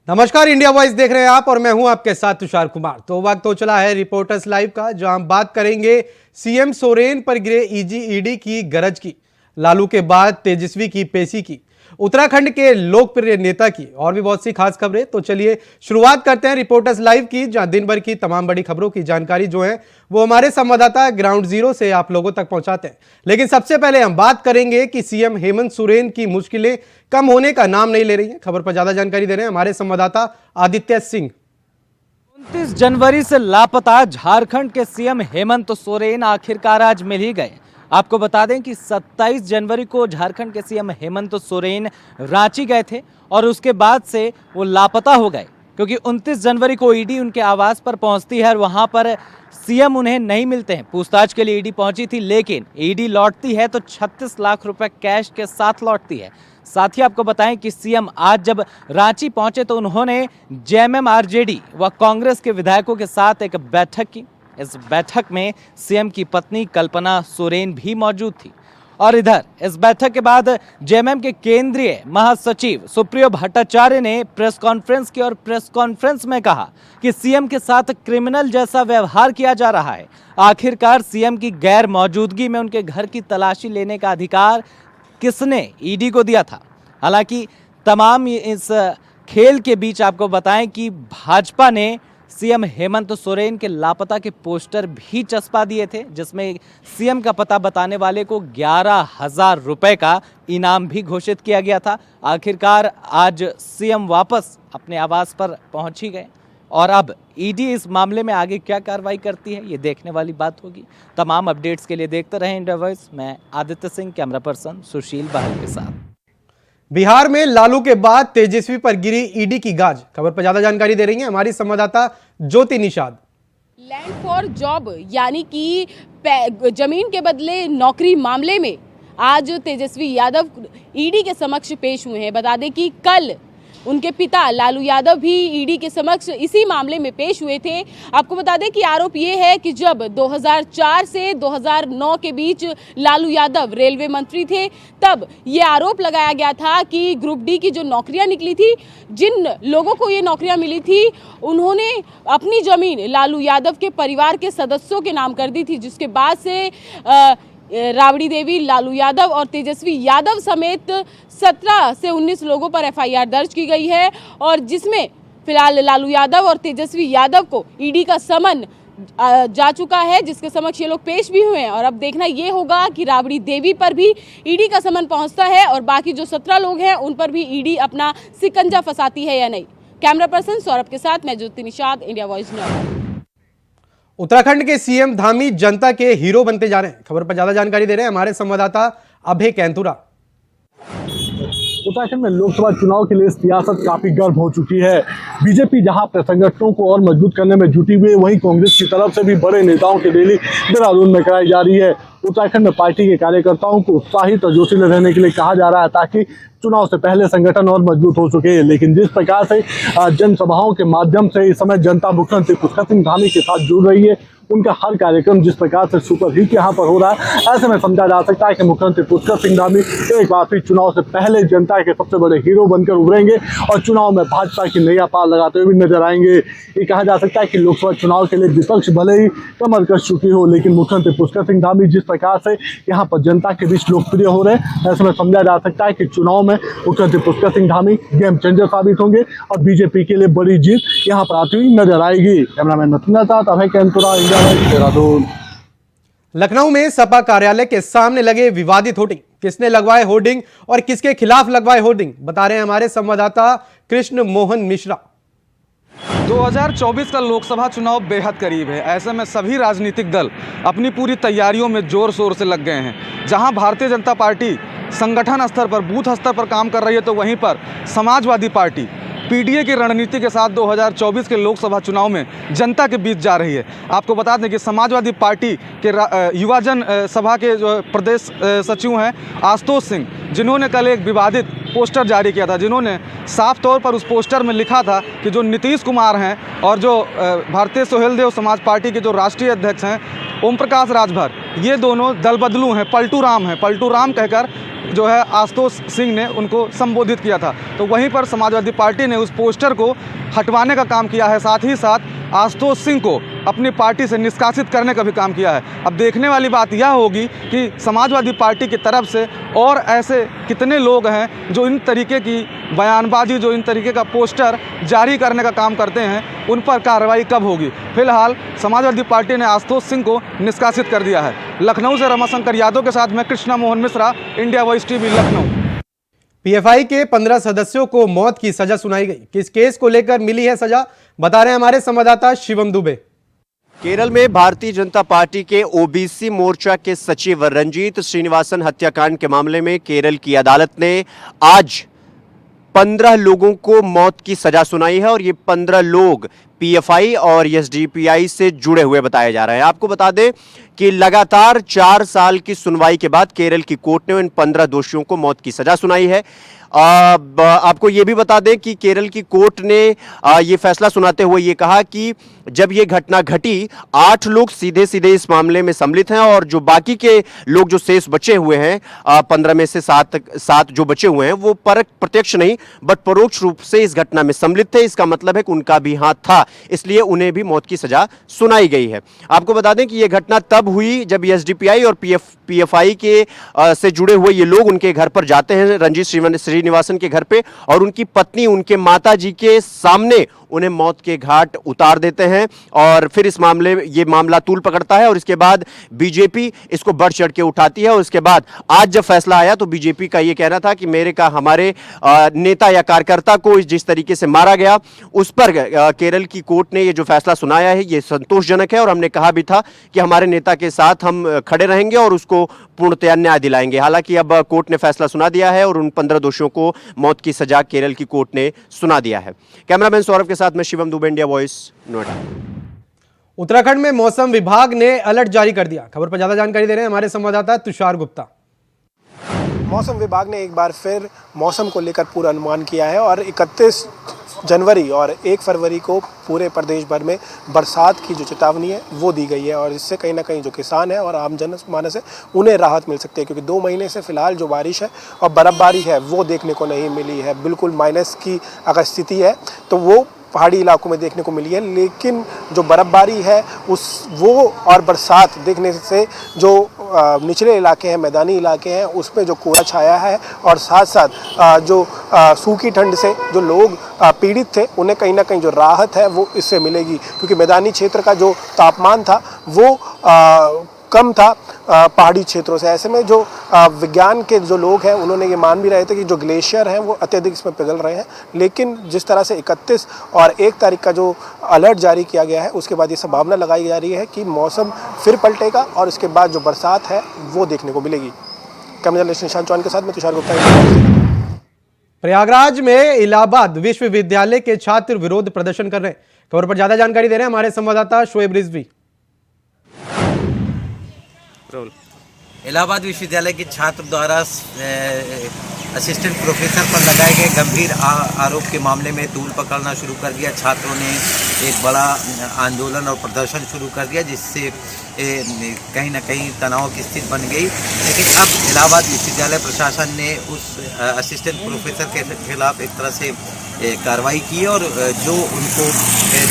नमस्कार, India voice देख रहे हैं आप और मैं हूं आपके साथ तुषार कुमार। तो वक्त हो चला है रिपोर्टर्स लाइव का, जहां हम बात करेंगे सीएम सोरेन पर गिरे ईडी की गरज की, लालू के बाद तेजस्वी की पेशी की, उत्तराखंड के लोकप्रिय नेता की और भी बहुत सी खास खबरें। तो चलिए शुरुआत करते हैं रिपोर्टर्स लाइव की, जहां दिन भर की तमाम बड़ी खबरों की जानकारी जो है वो हमारे संवाददाता ग्राउंड जीरो से आप लोगों तक पहुंचाते हैं। लेकिन सबसे पहले हम बात करेंगे कि सीएम हेमंत सोरेन की मुश्किलें कम होने का नाम नहीं ले रही हैं। खबर पर ज्यादा जानकारी दे रहे हैं हमारे संवाददाता आदित्य सिंह। 29 जनवरी से लापता झारखंड के सीएम हेमंत सोरेन आखिरकार आज मिल ही गए। आपको बता दें कि 27 जनवरी को झारखंड के सीएम हेमंत सोरेन रांची गए थे और उसके बाद से वो लापता हो गए, क्योंकि 29 जनवरी को ईडी उनके आवास पर पहुंचती है और वहां पर सीएम उन्हें नहीं मिलते हैं। पूछताछ के लिए ईडी पहुंची थी, लेकिन ईडी लौटती है तो 36 लाख रुपए कैश के साथ लौटती है। साथ ही आपको बताएं कि सीएम आज जब रांची पहुंचे तो उन्होंने जेएमएम आरजेडी व कांग्रेस के विधायकों के साथ एक बैठक की। इस बैठक में सीएम की पत्नी कल्पना सोरेन भी मौजूद थी। और इधर इस बैठक के बाद जेएमएम के केंद्रीय महासचिव सुप्रियो भट्टाचार्य ने प्रेस कॉन्फ्रेंस की और प्रेस कॉन्फ्रेंस में कहा कि सीएम के साथ क्रिमिनल जैसा व्यवहार किया जा रहा है। आखिरकार सीएम की गैर मौजूदगी में उनके घर की तलाशी लेने का अधिकार किसने ईडी को दिया था। हालांकि तमाम इस खेल के बीच आपको बताएं कि भाजपा ने सीएम हेमंत सोरेन के लापता के पोस्टर भी चस्पा दिए थे, जिसमें सीएम का पता बताने वाले को 11,000 रुपए का इनाम भी घोषित किया गया था। आखिरकार आज सीएम वापस अपने आवास पर पहुंच ही गए और अब ईडी इस मामले में आगे क्या कार्रवाई करती है, ये देखने वाली बात होगी। तमाम अपडेट्स के लिए देखते रहें इंडिया वॉइस। मैं आदित्य सिंह, कैमरा पर्सन सुशील बहल के साथ। बिहार में लालू के बाद तेजस्वी पर गिरी ईडी की गाज। खबर पर ज्यादा जानकारी दे रही है हमारी संवाददाता ज्योति निषाद। लैंड फॉर जॉब यानी कि जमीन के बदले नौकरी मामले में आज तेजस्वी यादव ईडी के समक्ष पेश हुए हैं। बता दें कि कल उनके पिता लालू यादव भी ईडी के समक्ष इसी मामले में पेश हुए थे। आपको बता दें कि आरोप ये है कि जब 2004 से 2009 के बीच लालू यादव रेलवे मंत्री थे, तब ये आरोप लगाया गया था कि ग्रुप डी की जो नौकरियां निकली थी, जिन लोगों को ये नौकरियां मिली थी, उन्होंने अपनी जमीन लालू यादव के परिवार के सदस्यों के नाम कर दी थी, जिसके बाद से राबड़ी देवी, लालू यादव और तेजस्वी यादव समेत 17 से 19 लोगों पर एफआईआर दर्ज की गई है और जिसमें फिलहाल लालू यादव और तेजस्वी यादव को ईडी का समन जा चुका है, जिसके समक्ष ये लोग पेश भी हुए हैं। और अब देखना ये होगा कि राबड़ी देवी पर भी ईडी का समन पहुंचता है और बाकी जो 17 लोग हैं उन पर भी ईडी अपना सिकंजा फंसाती है या नहीं। कैमरा पर्सन सौरभ के साथ मैं Jyoti Nishad, India voice news. Uttarakhand के सीएम धामी जनता के हीरो बनते जा रहे हैं। खबर पर ज्यादा जानकारी दे रहे हैं हमारे संवाददाता अभय कैंतुरा। उत्तराखंड में लोकसभा चुनाव के लिए सियासत काफी गर्म हो चुकी है। बीजेपी जहां अपने संगठनों को और मजबूत करने में जुटी हुई है, वहीं कांग्रेस की तरफ से भी बड़े नेताओं की रैली देहरादून में कराई जा रही है। उत्तराखंड में पार्टी के कार्यकर्ताओं को उत्साहित और जोशीले रहने के लिए कहा जा रहा है, ताकि चुनाव से पहले संगठन और मजबूत हो सके। लेकिन जिस प्रकार से जनसभाओं के माध्यम से इस समय जनता मुख्यमंत्री पुष्कर सिंह धामी के साथ जुड़ रही है, उनका हर कार्यक्रम जिस प्रकार से सुपरहिट यहाँ पर हो रहा है, ऐसे में समझा जा सकता है कि मुख्यमंत्री पुष्कर सिंह धामी एक बार फिर चुनाव से पहले जनता के सबसे बड़े हीरो बनकर उभरेंगे और चुनाव में भाजपा की नैया पार लगाते हुए भी नजर आएंगे। ये कहा जा सकता है कि लोकसभा चुनाव के लिए विपक्ष भले ही कमर कस चुकी हो, लेकिन मुख्यमंत्री पुष्कर सिंह धामी जिस प्रकार से यहाँ पर जनता के बीच लोकप्रिय हो रहे हैं, ऐसे में समझा जा सकता है कि चुनाव में मुख्यमंत्री पुष्कर सिंह धामी गेम चेंजर साबित होंगे और बीजेपी के लिए बड़ी जीत यहाँ पर आती हुई नजर आएगी। कैमरामैन नथुना साथ अभय कैंतुरा, इंडिया वॉइस, देहरादून। लखनऊ में सपा कार्यालय के सामने लगे विवादित होर्डिंग। किसने लगवाए होर्डिंग और किसके खिलाफ लगवाए होर्डिंग, बता रहे हैं हमारे संवाददाता कृष्ण मोहन मिश्रा। 2024 का लोकसभा चुनाव बेहद करीब है। ऐसे में सभी राजनीतिक दल अपनी पूरी तैयारियों में जोर शोर से लग गए हैं। जहां भारतीय जनता पार्टी संगठन स्तर पर, बूथ स्तर पर काम कर रही है, तो वहीं पर समाजवादी पार्टी पीडीए की रणनीति के साथ 2024 के लोकसभा चुनाव में जनता के बीच जा रही है। आपको बता दें कि समाजवादी पार्टी के युवा सभा के जो प्रदेश सचिव हैं आशुतोष सिंह, जिन्होंने कल एक विवादित पोस्टर जारी किया था, जिन्होंने साफ तौर पर उस पोस्टर में लिखा था कि जो नीतीश कुमार हैं और जो भारतीय सोहेलदेव समाज पार्टी के जो राष्ट्रीय अध्यक्ष हैं ओम प्रकाश राजभर, ये दोनों दल बदलू हैं, पलटू राम हैं, पलटू राम कहकर जो है आशुतोष सिंह ने उनको संबोधित किया था। तो वहीं पर समाजवादी पार्टी ने उस पोस्टर को हटवाने का काम किया है, साथ ही साथ आशुतोष सिंह को अपनी पार्टी से निष्कासित करने का भी काम किया है। अब देखने वाली बात यह होगी कि समाजवादी पार्टी की तरफ से और ऐसे कितने लोग हैं जो इन तरीके की बयानबाजी, जो इन तरीके का पोस्टर जारी करने का काम करते हैं, उन पर कार्रवाई कब होगी। फिलहाल समाजवादी पार्टी ने आशुतोष सिंह को निष्कासित कर दिया है। लखनऊ से रमाशंकर यादव के साथ मैं Krishna Mohan Mishra, India voice TV, Lucknow. PFI के 15 सदस्यों को मौत की सजा सुनाई गई। किस केस को लेकर मिली है सजा, बता रहे हैं हमारे संवाददाता शिवम दुबे। केरल में भारतीय जनता पार्टी के ओबीसी मोर्चा के सचिव रंजीत श्रीनिवासन हत्याकांड के मामले में केरल की अदालत ने आज 15 लोगों को मौत की सजा सुनाई है और ये 15 लोग पीएफआई और एसडीपीआई से जुड़े हुए बताए जा रहे हैं। आपको बता दें कि लगातार 4 साल की सुनवाई के बाद केरल की कोर्ट ने इन 15 दोषियों को मौत की सजा सुनाई है। आपको ये भी बता दें कि केरल की कोर्ट ने ये फैसला सुनाते हुए ये कहा कि जब ये घटना घटी 8 लोग सीधे सीधे इस मामले में सम्मिलित हैं और जो बाकी के लोग जो शेष बचे हुए हैं 15 में से 7 जो बचे हुए हैं वो प्रत्यक्ष नहीं बट परोक्ष रूप से इस घटना में सम्मिलित थे। इसका मतलब है कि उनका भी हाथ था, इसलिए उन्हें भी मौत की सजा सुनाई गई है। आपको बता दें कि यह घटना तब हुई जब एसडीपीआई और पीएफआई के से जुड़े हुए ये लोग उनके घर पर जाते हैं, रंजीत श्रीनिवासन के घर पे, और उनकी पत्नी उनके माता जी के सामने उन्हें मौत के घाट उतार देते हैं और फिर ये मामला तूल पकड़ता है और इसके बाद बीजेपी इसको बढ़ चढ़ के उठाती है। और उसके बाद आज जब फैसला आया तो बीजेपी का ये कहना था कि हमारे नेता या कार्यकर्ता को जिस तरीके से मारा गया उस पर केरल की कोर्ट ने ये जो फैसला सुनाया है ये संतोषजनक है और हमने कहा भी था कि हमारे नेता के साथ हम खड़े रहेंगे और उसको पूर्णतया न्याय दिलाएंगे। हालांकि अब कोर्ट ने फैसला सुना दिया है और उन 15 दोषियों को मौत की सजा केरल की कोर्ट ने सुना दिया है। कैमरामैन सौरभ के साथ मैं शिवम दुबे, इंडिया वॉइस, नोएडा। उत्तराखंड में मौसम विभाग ने अलर्ट जारी कर दिया। खबर पर ज्यादा जानकारी दे रहे हैं हमारे संवाददाता तुषार गुप्ता। मौसम विभाग ने एक बार फिर मौसम को लेकर पूरा अनुमान किया है और 31 जनवरी और 1 फरवरी को पूरे प्रदेश भर में बरसात की जो चेतावनी है वो दी गई है और इससे कहीं ना कहीं जो किसान है और आम जनमानस है उन्हें राहत मिल सकती है, क्योंकि 2 महीने से फिलहाल जो बारिश है और बर्फबारी है वो देखने को नहीं मिली है। बिल्कुल माइनस की अगर स्थिति है तो वो पहाड़ी इलाकों में देखने को मिली है, लेकिन जो बर्फबारी है वो और बरसात देखने से जो निचले इलाके हैं, मैदानी इलाके हैं, उसमें जो कोहरा छाया है और साथ साथ जो सूखी ठंड से जो लोग पीड़ित थे उन्हें कहीं ना कहीं जो राहत है वो इससे मिलेगी, क्योंकि मैदानी क्षेत्र का जो तापमान था वो कम था पहाड़ी क्षेत्रों से। ऐसे में जो विज्ञान के जो लोग हैं उन्होंने ये मान भी रहे थे कि जो ग्लेशियर हैं वो अत्यधिक इसमें पिघल रहे हैं, लेकिन जिस तरह से 31 और 1 तारीख का जो अलर्ट जारी किया गया है उसके बाद ये संभावना लगाई जा रही है कि मौसम फिर पलटेगा और इसके बाद जो बरसात है वो देखने को मिलेगी। कैमरा जर्नलिस्ट निशांत चौहान के साथ मैं तुषार गुप्ता। प्रयागराज में इलाहाबाद विश्वविद्यालय के छात्र विरोध प्रदर्शन कर रहे हैं। खबर पर ज्यादा जानकारी दे रहे हैं हमारे संवाददाता शोएब रिजवी। इलाहाबाद विश्वविद्यालय के छात्र द्वारा असिस्टेंट प्रोफेसर पर लगाए गए गंभीर आरोप के मामले में तूल पकड़ना शुरू कर दिया। छात्रों ने एक बड़ा आंदोलन और प्रदर्शन शुरू कर दिया, जिससे कहीं ना कहीं तनाव की स्थिति बन गई। लेकिन अब इलाहाबाद विश्वविद्यालय प्रशासन ने उस असिस्टेंट प्रोफेसर के खिलाफ एक तरह से कार्रवाई की और जो उनको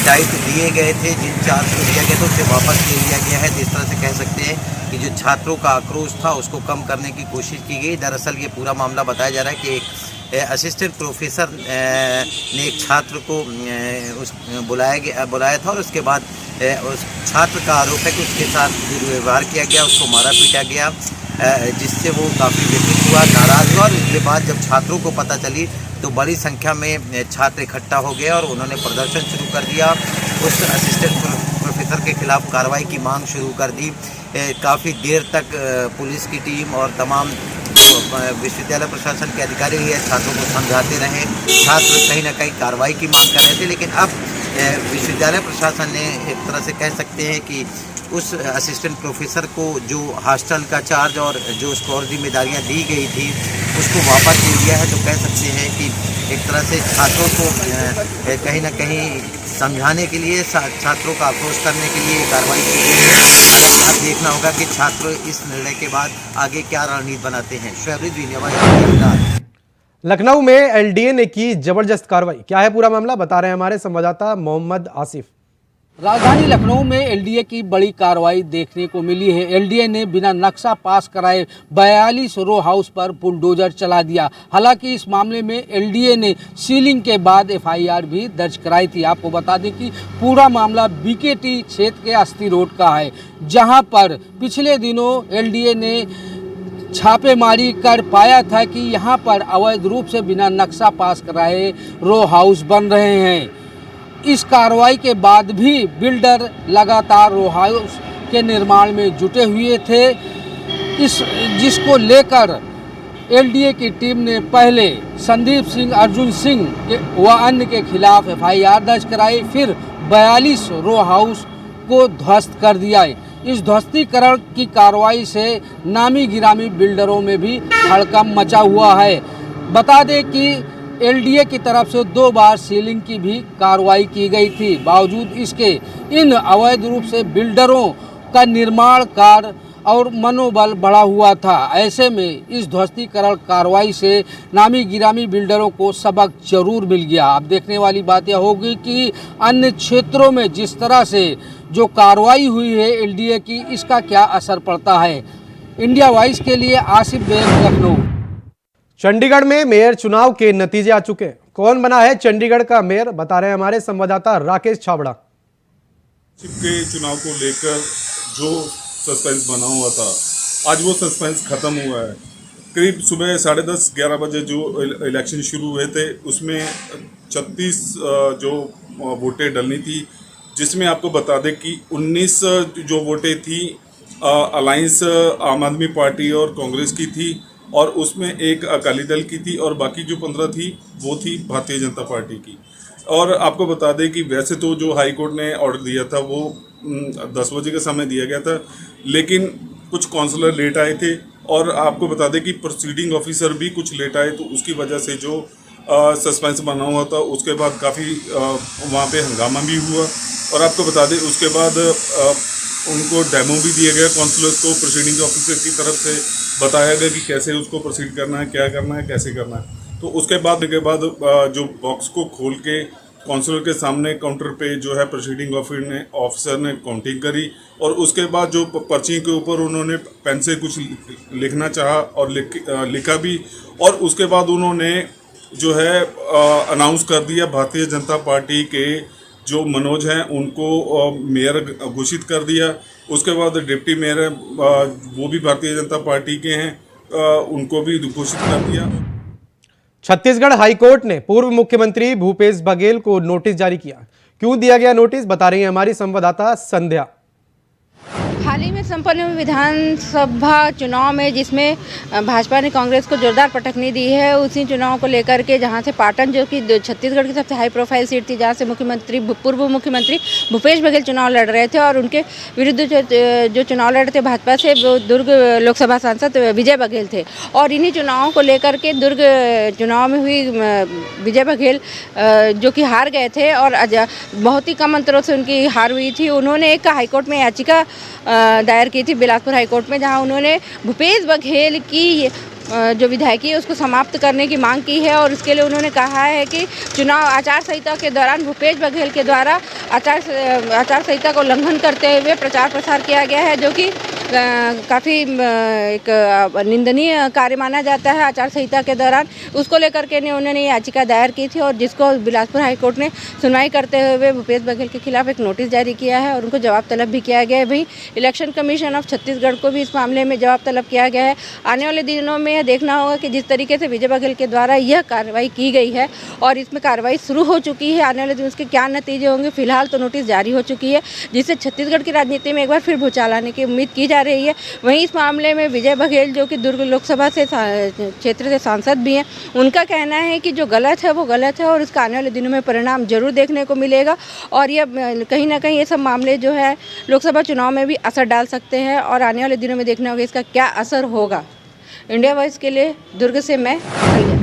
दायित्व दिए गए थे, जिन चार्ज को दिया गया था उसे वापस ले लिया गया है। जिस तरह से कह सकते हैं कि जो छात्रों का आक्रोश था उसको कम करने की कोशिश की गई। दरअसल ये पूरा मामला बताया जा रहा है कि एक असिस्टेंट प्रोफेसर ने एक छात्र को बुलाया था और उसके बाद उस छात्र का आरोप है कि उसके साथ दुर्व्यवहार किया गया, उसको मारा पीटा गया, जिससे वो काफ़ी व्यथित हुआ, नाराज़ हुआ। और इसके बाद जब छात्रों को पता चली तो बड़ी संख्या में छात्र इकट्ठा हो गए और उन्होंने प्रदर्शन शुरू कर दिया। उस असिस्टेंट प्रोफेसर के खिलाफ कार्रवाई की मांग शुरू कर दी। काफ़ी देर तक पुलिस की टीम और तमाम विश्वविद्यालय प्रशासन के अधिकारी छात्रों को समझाते रहे। छात्र कहीं ना कहीं कार्रवाई की मांग कर रहे थे, लेकिन अब विश्वविद्यालय प्रशासन ने एक तरह से कह सकते हैं कि उस असिस्टेंट प्रोफेसर को जो हॉस्टल का चार्ज और जो उसको और जिम्मेदारियां दी गई थी उसको वापस ले लिया है। तो कह सकते हैं कि एक तरह से छात्रों को कहीं ना कहीं समझाने के लिए, छात्रों का आक्रोश करने के लिए कार्रवाई की गई है। अब देखना होगा कि छात्र इस निर्णय के बाद आगे क्या रणनीति बनाते हैं। लखनऊ में एलडीए ने की जबरदस्त कार्रवाई, क्या है पूरा मामला बता रहे हैं हमारे संवाददाता मोहम्मद आसिफ। राजधानी लखनऊ में एलडीए की बड़ी कार्रवाई देखने को मिली है। एलडीए ने बिना नक्शा पास कराए 42 रो हाउस पर बुलडोजर चला दिया। हालांकि इस मामले में एलडीए ने सीलिंग के बाद एफआईआर भी दर्ज कराई थी। आपको बता दें कि पूरा मामला बीकेटी क्षेत्र के अस्सी रोड का है, जहां पर पिछले दिनों एलडीए ने छापेमारी कर पाया था कि यहां पर अवैध रूप से बिना नक्शा पास कराए रो हाउस बन रहे हैं। इस कार्रवाई के बाद भी बिल्डर लगातार रो हाउस के निर्माण में जुटे हुए थे, जिसको लेकर एलडीए की टीम ने पहले संदीप सिंह, अर्जुन सिंह व अन्य के खिलाफ एफआईआर दर्ज कराई, फिर 42 रो हाउस को ध्वस्त कर दिया। इस ध्वस्तीकरण की कार्रवाई से नामी गिरामी बिल्डरों में भी हड़कंप मचा हुआ है। बता दें कि एलडीए की तरफ से 2 बार सीलिंग की भी कार्रवाई की गई थी। बावजूद इसके इन अवैध रूप से बिल्डरों का निर्माण कार्य और मनोबल बढ़ा हुआ था। ऐसे में इस ध्वस्तीकरण कार्रवाई से नामी गिरामी बिल्डरों को सबक जरूर मिल गया। अब देखने वाली बात यह होगी कि अन्य क्षेत्रों में जिस तरह से जो कार्रवाई हुई है एलडीए की, इसका क्या असर पड़ता है। इंडिया वॉइस के लिए आसिफ बेग, लखनऊ। चंडीगढ़ में मेयर चुनाव के नतीजे आ चुके हैं। कौन बना है चंडीगढ़ का मेयर बता रहे हैं हमारे संवाददाता राकेश छाबड़ा। के चुनाव को लेकर जो सस्पेंस बना हुआ था, आज वो सस्पेंस खत्म हुआ है। करीब सुबह 10:30-11 बजे जो इलेक्शन शुरू हुए थे उसमें 36 जो वोटें डलनी थी, जिसमें आपको बता दें कि 19 जो वोटें थी अलायंस आम आदमी पार्टी और कांग्रेस की थी, और उसमें एक अकाली दल की थी, और बाकी जो 15 थी वो थी भारतीय जनता पार्टी की। और आपको बता दें कि वैसे तो जो हाई कोर्ट ने ऑर्डर दिया था वो 10 बजे का समय दिया गया था, लेकिन कुछ काउंसलर लेट आए थे, और आपको बता दें कि प्रोसीडिंग ऑफिसर भी कुछ लेट आए, तो उसकी वजह से जो सस्पेंस बना हुआ था उसके बाद काफ़ी वहाँ पे हंगामा भी हुआ। और आपको बता दें उसके बाद उनको डेमो भी दिया गया काउंसलर्स को, प्रोसीडिंग ऑफिसर की तरफ से बताया गया कि कैसे उसको प्रोसीड करना है, क्या करना है, कैसे करना है। तो उसके बाद जो बॉक्स को खोल के काउंसलर के सामने काउंटर पे जो है प्रोसीडिंग ऑफिसर ने काउंटिंग करी, और उसके बाद जो पर्ची के ऊपर उन्होंने पेन से कुछ लिखना चाहा और लिखा भी, और उसके बाद उन्होंने जो है अनाउंस कर दिया भारतीय जनता पार्टी के जो मनोज हैं उनको मेयर घोषित कर दिया। उसके बाद डिप्टी मेयर वो भी भारतीय जनता पार्टी के हैं, उनको भी घोषित कर दिया। छत्तीसगढ़ हाईकोर्ट ने पूर्व मुख्यमंत्री भूपेश बघेल को नोटिस जारी किया। क्यों दिया गया नोटिस बता रही है हमारी संवाददाता संध्या। हाल ही में संपन्न हुए विधानसभा चुनाव में जिसमें भाजपा ने कांग्रेस को जोरदार पटखनी दी है, उसी चुनाव को लेकर के जहां से पाटन जो कि छत्तीसगढ़ की सबसे हाई प्रोफाइल सीट थी, जहां से पूर्व मुख्यमंत्री भूपेश बघेल चुनाव लड़ रहे थे, और उनके विरुद्ध जो चुनाव लड़ रहे थे भाजपा से वो दुर्ग लोकसभा सांसद विजय बघेल थे। और इन्हीं चुनावों को लेकर के दुर्ग चुनाव में हुई विजय बघेल जो कि हार गए थे, और बहुत ही कम अंतरों से उनकी हार हुई थी। उन्होंने एक हाईकोर्ट में याचिका दायर की थी बिलासपुर हाईकोर्ट में, जहां उन्होंने भूपेश बघेल की जो विधायकी है उसको समाप्त करने की मांग की है। और उसके लिए उन्होंने कहा है कि चुनाव आचार संहिता के दौरान भूपेश बघेल के द्वारा आचार संहिता को उल्लंघन करते हुए प्रचार प्रसार किया गया है, जो कि काफ़ी एक निंदनीय कार्य माना जाता है आचार संहिता के दौरान। उसको लेकर के उन्होंने याचिका दायर की थी, और जिसको बिलासपुर हाईकोर्ट ने सुनवाई करते हुए भूपेश बघेल के खिलाफ एक नोटिस जारी किया है, और उनको जवाब तलब भी किया गया है। वहीं इलेक्शन कमीशन ऑफ छत्तीसगढ़ को भी इस मामले में जवाब तलब किया गया है। आने वाले दिनों में यह देखना होगा कि जिस तरीके से विजय बघेल के द्वारा यह कार्रवाई की गई है, और इसमें कार्रवाई शुरू हो चुकी है, आने वाले दिन उसके क्या नतीजे होंगे। फिलहाल तो नोटिस जारी हो चुकी है, जिससे छत्तीसगढ़ की राजनीति में एक बार फिर भूचाल आने की उम्मीद की जा जा रही है। वहीं इस मामले में विजय बघेल जो कि दुर्ग लोकसभा से क्षेत्र से सांसद भी हैं, उनका कहना है कि जो गलत है वो गलत है और इसका आने वाले दिनों में परिणाम जरूर देखने को मिलेगा और ये कहीं ना कहीं ये सब मामले जो है लोकसभा चुनाव में भी असर डाल सकते हैं और आने वाले दिनों में देखना होगा इसका क्या असर होगा। इंडिया वॉइस के लिए दुर्ग से मैं संध्या।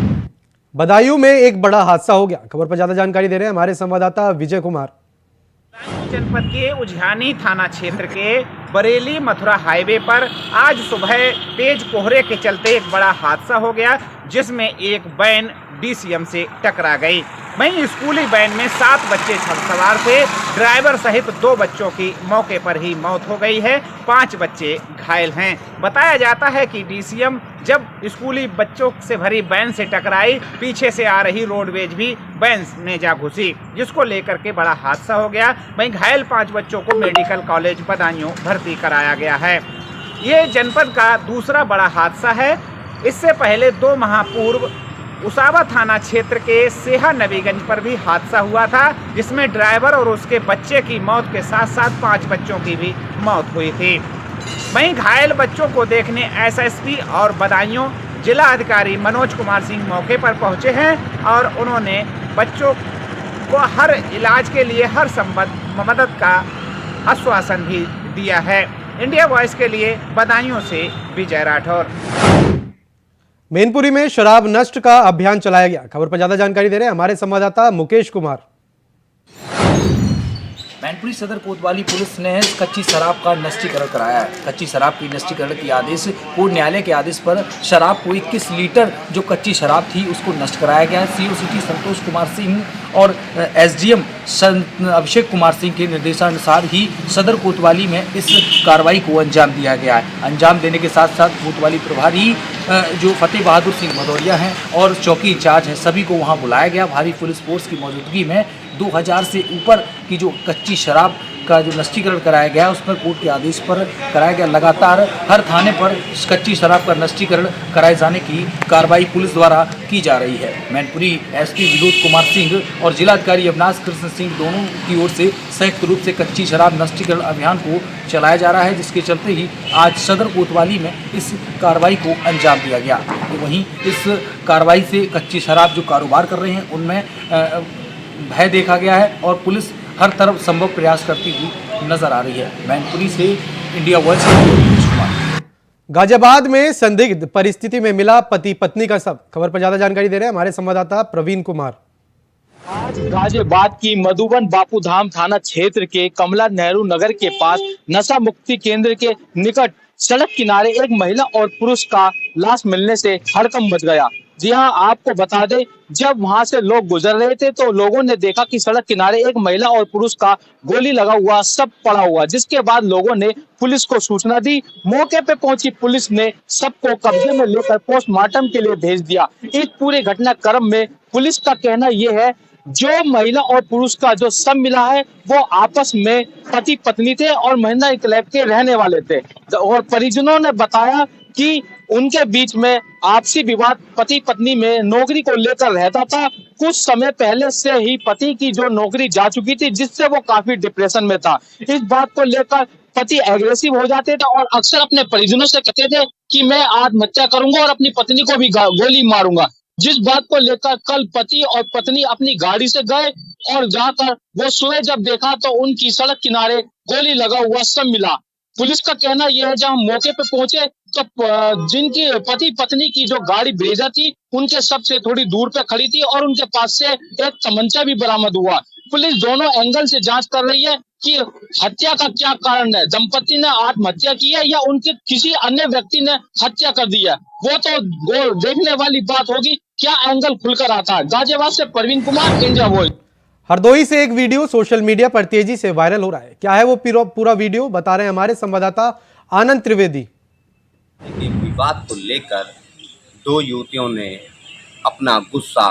बदायूं में एक बड़ा हादसा हो गया। खबर पर ज्यादा जानकारी दे रहे हैं हमारे संवाददाता विजय कुमार। जनपद के उझानी थाना क्षेत्र के बरेली मथुरा हाईवे पर आज सुबह तेज कोहरे के चलते एक बड़ा हादसा हो गया, जिसमें एक वैन डीसीएम से टकरा गई। वहीं स्कूली वैन में 7 बच्चे सवार थे। ड्राइवर सहित 2 बच्चों की मौके पर ही मौत हो गई है, 5 बच्चे घायल हैं। बताया जाता है कि डीसीएम जब स्कूली बच्चों से भरी वैन से टकराई, पीछे से आ रही रोडवेज भी वैन में जा घुसी, जिसको लेकर के बड़ा हादसा हो गया। वहीं घायल 5 बच्चों को मेडिकल कॉलेज बदायूं भर्ती कराया गया है। ये जनपद का दूसरा बड़ा हादसा है। इससे पहले 2 माह पूर्व उसावा थाना क्षेत्र के सेहा नबीगंज पर भी हादसा हुआ था, जिसमें ड्राइवर और उसके बच्चे की मौत के साथ साथ 5 बच्चों की भी मौत हुई थी। वहीं घायल बच्चों को देखने एसएसपी और बदायूं जिला अधिकारी मनोज कुमार सिंह मौके पर पहुंचे हैं और उन्होंने बच्चों को हर इलाज के लिए हर संभव मदद का आश्वासन भी दिया है। इंडिया वॉइस के लिए बदायूं से विजय राठौर। मैनपुरी में शराब नष्ट का अभियान चलाया गया। खबर पर ज्यादा जानकारी दे रहे हैं हमारे संवाददाता मुकेश कुमार। मैनपुरी सदर कोतवाली पुलिस ने कच्ची शराब का नष्टीकरण कराया है। कच्ची शराब की नष्टीकरण की आदेश पूर्व न्यायालय के आदेश पर शराब को 21 लीटर जो कच्ची शराब थी उसको नष्ट कराया गया है। सीओ सिटी संतोष कुमार सिंह और एसडीएम अभिषेक कुमार सिंह के निर्देशानुसार ही सदर कोतवाली में इस कार्रवाई को अंजाम दिया गया है। अंजाम देने के साथ साथ कोतवाली प्रभारी जो फतेह बहादुर सिंह भदौरिया हैं और चौकी इंचार्ज हैं, सभी को वहां बुलाया गया। भारी पुलिस फोर्स की मौजूदगी में 2000 से ऊपर की जो कच्ची शराब का जो नष्टीकरण कराया गया उस पर कोर्ट के आदेश पर कराया गया। लगातार हर थाने पर कच्ची शराब का नष्टीकरण कराए जाने की कार्रवाई पुलिस द्वारा की जा रही है। मैनपुरी एसपी विनोद कुमार सिंह और जिलाधिकारी अविनाश कृष्ण सिंह दोनों की ओर से संयुक्त रूप से कच्ची शराब नष्टीकरण अभियान को चलाया जा रहा है, जिसके चलते ही आज सदर कोतवाली में इस कार्रवाई को अंजाम दिया गया। तो वहीं इस कार्रवाई से कच्ची शराब जो कारोबार कर रहे हैं उनमें भय देखा गया है और पुलिस हर तरफ संभव प्रयास करती हुई नजर आ रही है। मैनपुरी से इंडिया वॉइस कुमार। गाजियाबाद में संदिग्ध परिस्थिति में मिला पति पत्नी का शव। खबर पर ज्यादा जानकारी दे रहे हैं हमारे संवाददाता प्रवीण कुमार। आज गाजियाबाद की मधुबन बापूधाम थाना क्षेत्र के कमला नेहरू नगर के पास नशा मुक्ति केंद्र के निकट सड़क किनारे एक महिला और पुरुष का लाश मिलने से हड़कंप मच गया। जी हाँ, आपको बता दें, जब वहां से लोग गुजर रहे थे तो लोगों ने देखा कि सड़क किनारे एक महिला और पुरुष का गोली लगा हुआ सब पड़ा हुआ, जिसके बाद लोगों ने पुलिस को सूचना दी। मौके पे पहुंची पुलिस ने सबको कब्जे में लेकर पोस्टमार्टम के लिए भेज दिया। इस पूरे घटनाक्रम में पुलिस का कहना यह है, जो महिला और पुरुष का जो शव मिला है वो आपस में पति पत्नी थे और महीना इकलैब के रहने वाले थे और परिजनों ने बताया कि उनके बीच में आपसी विवाद पति पत्नी में नौकरी को लेकर रहता था। कुछ समय पहले से ही पति की जो नौकरी जा चुकी थी, जिससे वो काफी डिप्रेशन में था। इस बात को लेकर पति एग्रेसिव हो जाते थे और अक्सर अपने परिजनों से कहते थे कि मैं आत्महत्या करूंगा और अपनी पत्नी को भी गोली मारूंगा। जिस बात को लेकर कल पति और पत्नी अपनी गाड़ी से गए और जाकर वो सुबह जब देखा तो उनकी सड़क किनारे गोली लगा हुआ सब मिला। पुलिस का कहना यह है, जब हम मौके पे पहुंचे तो जिनकी पति पत्नी की जो गाड़ी ब्रेजा थी उनके सबसे थोड़ी दूर पे खड़ी थी और उनके पास से एक तमंचा भी बरामद हुआ। पुलिस दोनों एंगल से जांच कर रही है कि हत्या का क्या कारण है, दंपति ने आत्महत्या की है या उनके किसी अन्य व्यक्ति ने हत्या कर दी है, वो तो देखने वाली बात होगी। क्या एंगल खुलकर आता है। गाजियाबाद से प्रवीण कुमार, इंडिया वॉइस। हरदोई से एक वीडियो सोशल मीडिया पर तेजी से वायरल हो रहा है। क्या है वो पूरा वीडियो, बता रहे हैं हमारे संवाददाता आनंद त्रिवेदी। विवाद को लेकर 2 युवतियों ने अपना गुस्सा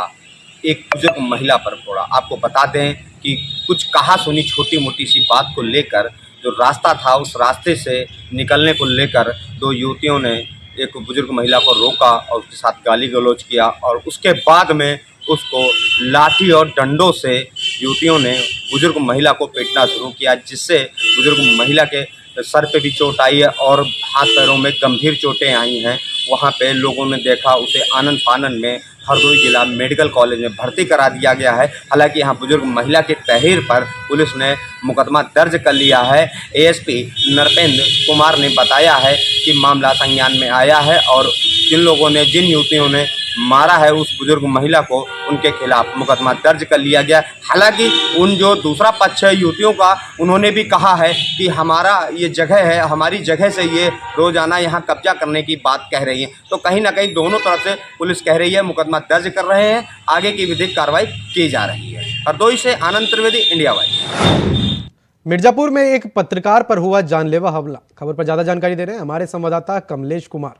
एक बुजुर्ग महिला पर फोड़ा। आपको बता दें कि कुछ कहा सुनी छोटी मोटी सी बात को लेकर जो रास्ता था उस रास्ते से निकलने को लेकर 2 युवतियों ने एक बुजुर्ग महिला को रोका और उसके साथ गाली गलौज किया और उसके बाद में उसको लाठी और डंडों से युवतियों ने बुजुर्ग महिला को पीटना शुरू किया, जिससे बुजुर्ग महिला के सर पे भी चोट आई है और हाथ पैरों में गंभीर चोटें आई हैं। वहाँ पे लोगों ने देखा, उसे आनन फानन में हरदोई जिला मेडिकल कॉलेज में भर्ती करा दिया गया है। हालांकि यहाँ बुजुर्ग महिला के तहरीर पर पुलिस ने मुकदमा दर्ज कर लिया है। एएसपी नरपेंद्र कुमार ने बताया है कि मामला संज्ञान में आया है और जिन युवतियों ने मारा है उस बुजुर्ग महिला को, उनके खिलाफ मुकदमा दर्ज कर लिया गया। हालांकि उन जो दूसरा पक्ष है युवतियों का, उन्होंने भी कहा है कि हमारा ये जगह है, हमारी जगह से ये रोजाना यहाँ कब्जा करने की बात कह रही हैं। तो कहीं ना कहीं दोनों तरफ से पुलिस कह रही है मुकदमा दर्ज कर रहे हैं, आगे की विधिक कार्रवाई की जा रही है। हरदोई से आनंद त्रिवेदी, इंडिया वाइज। मिर्जापुर में एक पत्रकार पर हुआ जानलेवा हमला। खबर पर ज्यादा जानकारी दे रहे हैं हमारे संवाददाता कमलेश कुमार।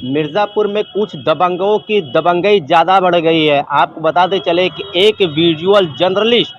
मिर्जापुर में कुछ दबंगों की दबंगई ज़्यादा बढ़ गई है। आपको बताते चले कि एक विजुअल जर्नलिस्ट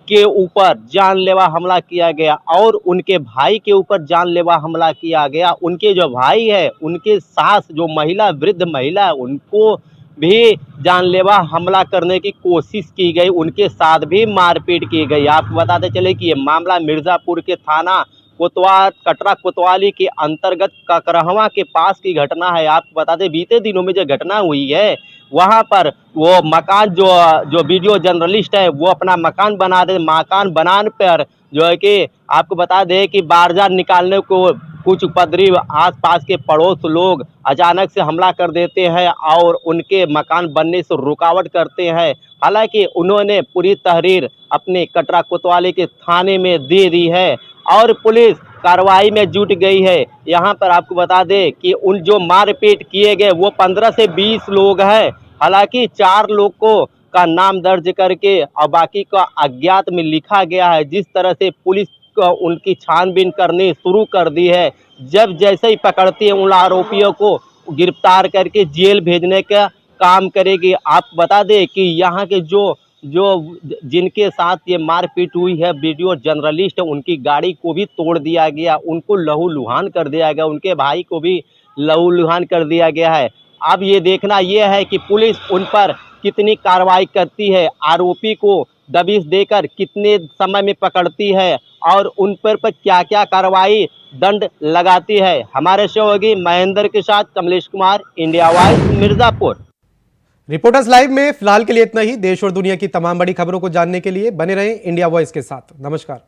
के ऊपर जानलेवा हमला किया गया और उनके भाई के ऊपर जानलेवा हमला किया गया। उनके जो भाई है, उनके सास जो महिला, वृद्ध महिला, उनको भी जानलेवा हमला करने की कोशिश की गई, उनके साथ भी मारपीट की गई। आपको बताते चले कि ये मामला मिर्ज़ापुर के थाना कटरा कोतवाली के अंतर्गत ककरहवा के पास की घटना है। आपको बता दें बीते दिनों में जो घटना हुई है, वहां पर वो मकान जो वीडियो जर्नलिस्ट है वो अपना मकान बनाने पर जो है कि आपको बता दें कि बारजार निकालने को कुछ उपद्रवी आसपास के पड़ोस लोग अचानक से हमला कर देते हैं और उनके मकान बनने से रुकावट करते हैं। हालांकि उन्होंने पूरी तहरीर अपने कटरा कोतवाली के थाने में दे दी है और पुलिस कार्रवाई में जुट गई है। यहाँ पर आपको बता दें कि उन जो मारपीट किए गए वो 15 से 20 लोग हैं। हालांकि 4 लोगों का नाम दर्ज करके और बाकी का अज्ञात में लिखा गया है। जिस तरह से पुलिस को उनकी छानबीन करनी शुरू कर दी है, जब जैसे ही पकड़ती है उन आरोपियों को गिरफ्तार करके जेल भेजने का काम करेगी। आप बता दें कि यहाँ के जो जिनके साथ ये मारपीट हुई है, वीडियो जर्नलिस्ट, उनकी गाड़ी को भी तोड़ दिया गया, उनको लहूलुहान कर दिया गया, उनके भाई को भी लहूलुहान कर दिया गया है। अब ये देखना ये है कि पुलिस उन पर कितनी कार्रवाई करती है, आरोपी को दबिश देकर कितने समय में पकड़ती है और उन पर क्या क्या कार्रवाई दंड लगाती है। हमारे सहयोगी महेंद्र के साथ Kamlesh Kumar, India wise, Mirzapur. Reporters live में फिलहाल के लिए इतना ही। देश और दुनिया की तमाम बड़ी खबरों को जानने के लिए बने रहें इंडिया वॉइस के साथ। नमस्कार।